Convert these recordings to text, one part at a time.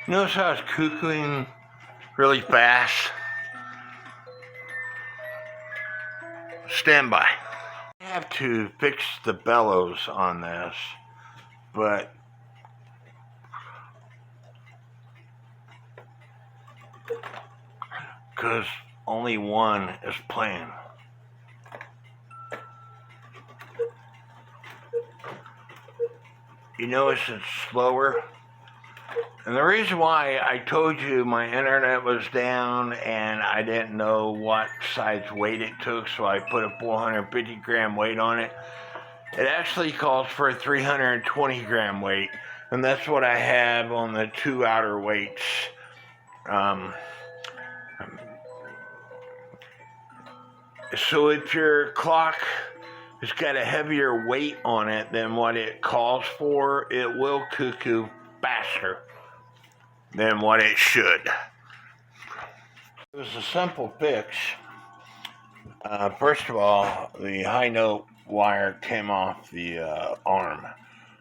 Notice how it's cuckooing really fast? Stand by. I have to fix the bellows on this, but because only one is playing. You notice it's slower? And the reason why I told you my internet was down and I didn't know what size weight it took, so I put a 450 gram weight on it. It actually calls for a 320 gram weight, and that's what I have on the two outer weights. So if your clock has got a heavier weight on it than what it calls for, it will cuckoo faster than what it should. It was a simple fix. First of all, the high note wire came off the arm.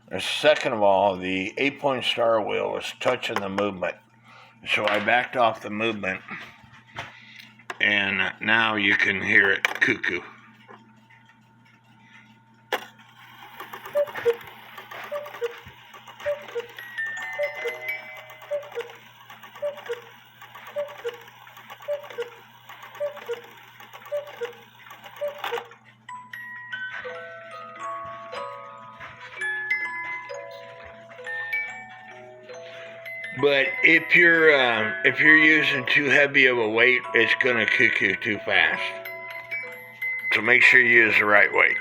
And second of all, the 8-point star wheel was touching the movement. So I backed off the movement, and now you can hear it cuckoo. But if you're using too heavy of a weight, it's gonna cuckoo too fast. So make sure you use the right weight.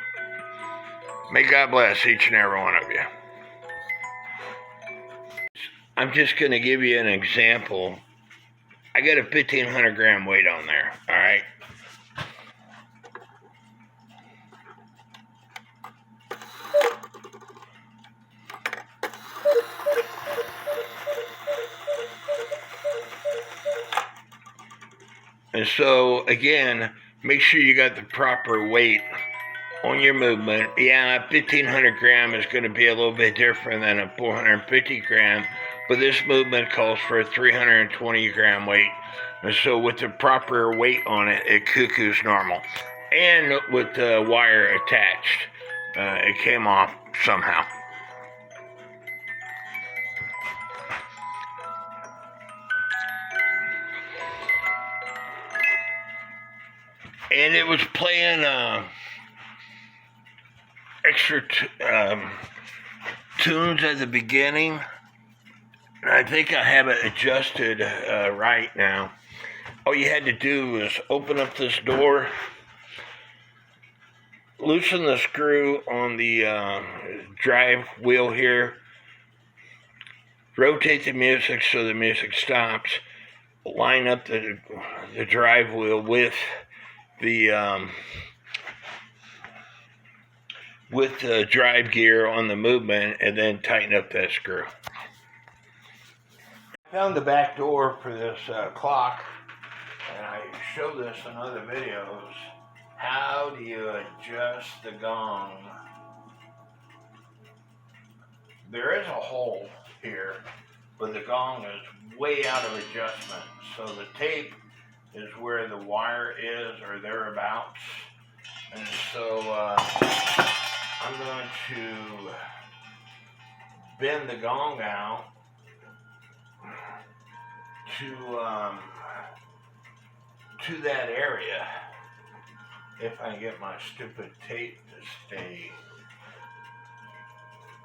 May God bless each and every one of you. I'm just gonna give you an example. I got a 1,500 gram weight on there, all right? And so, again, make sure you got the proper weight on your movement. Yeah, 1,500 gram is going to be a little bit different than a 450 gram, but this movement calls for a 320 gram weight. And so with the proper weight on it, it cuckoos normal. And with the wire attached, it came off somehow. And it was playing extra tunes at the beginning. And I think I have it adjusted right now. All you had to do was open up this door, loosen the screw on the drive wheel here, rotate the music so the music stops, line up the drive wheel with the drive gear on the movement, and then tighten up that screw. I found the back door for this clock, and I show this in other videos. How do you adjust the gong? There is a hole here, but the gong is way out of adjustment. So the tape is where the wire is, or thereabouts. And so I'm going to bend the gong out to that area, if I get my stupid tape to stay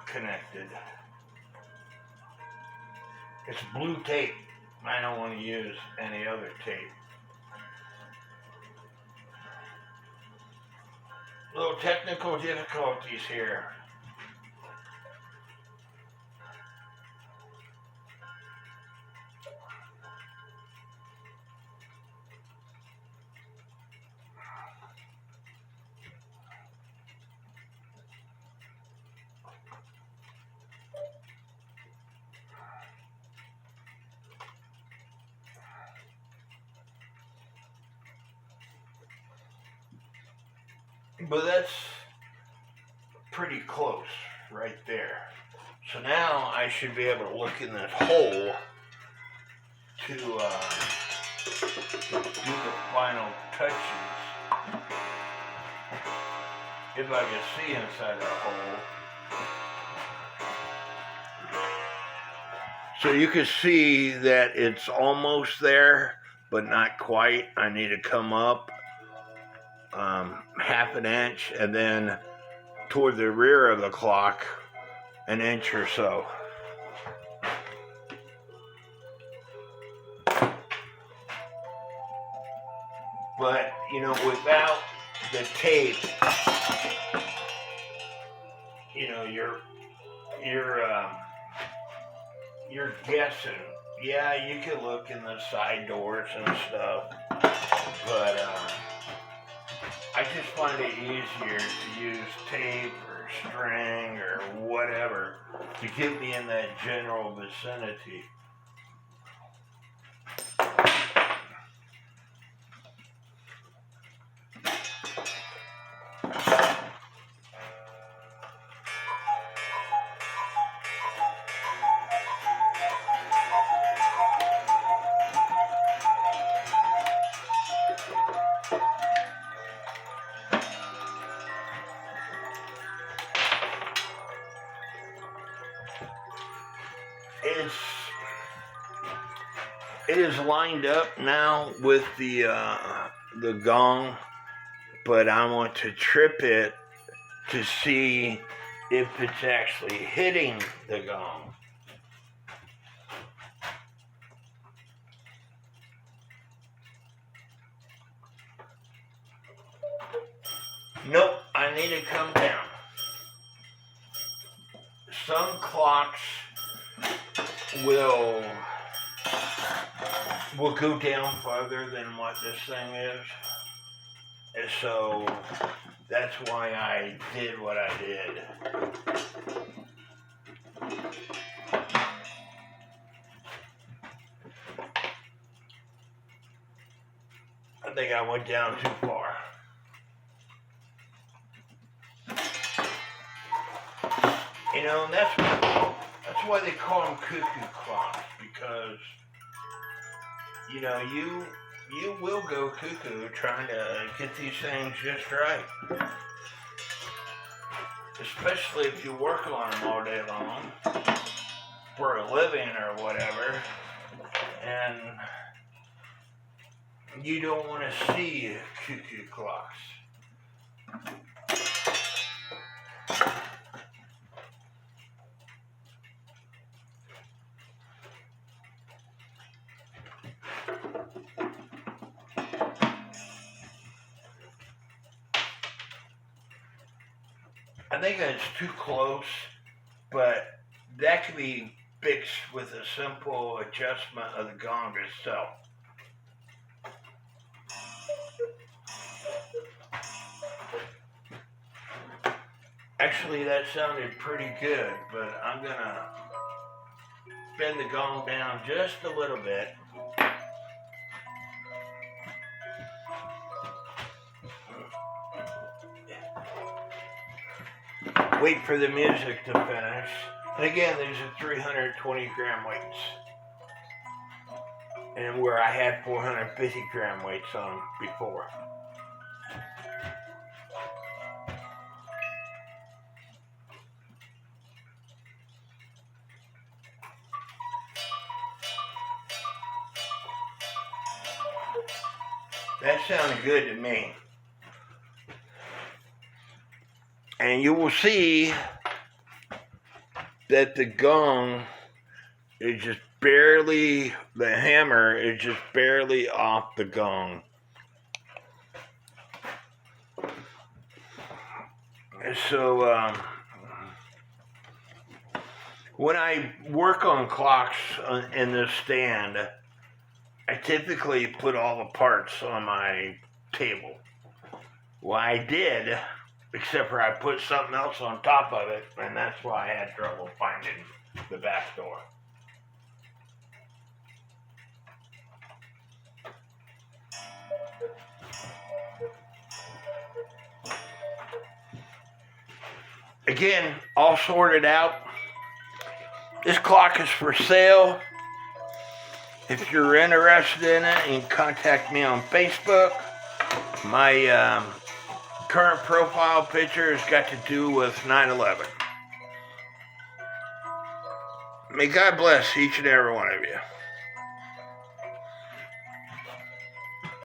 connected. It's blue tape. I don't want to use any other tape. Little technical difficulties here. But that's pretty close right there. So now I should be able to look in this hole to do the final touches. If I can see inside that hole. So you can see that it's almost there, but not quite. I need to come up half an inch, and then toward the rear of the clock, an inch or so. But, you know, without the tape, you know, you're guessing. Yeah, you can look in the side doors and stuff, but I just find it easier to use tape or string or whatever to get me in that general vicinity. It is lined up now with the gong, but I want to trip it to see if it's actually hitting the gong. Nope, I need to come down. Some clocks will go down farther than what this thing is. And so that's why I did what I did. I think I went down too far. You know, and that's why they call them cuckoo clocks, because you know, you will go cuckoo trying to get these things just right. Especially if you work on them all day long for a living or whatever, and you don't want to see cuckoo clocks. I think that's too close, but that can be fixed with a simple adjustment of the gong itself. Actually, that sounded pretty good, but I'm gonna bend the gong down just a little bit. Wait for the music to finish. And again, these are 320 gram weights. And where I had 450 gram weights on before. That sounded good to me. And you will see that the gong is just barely, the hammer is just barely off the gong. So, when I work on clocks in this stand, I typically put all the parts on my table. Well, I did, except for I put something else on top of it, and that's why I had trouble finding the back door. Again, all sorted out. This clock is for sale. If you're interested in it, you can contact me on Facebook. My current profile picture has got to do with 9/11. May God bless each and every one of you.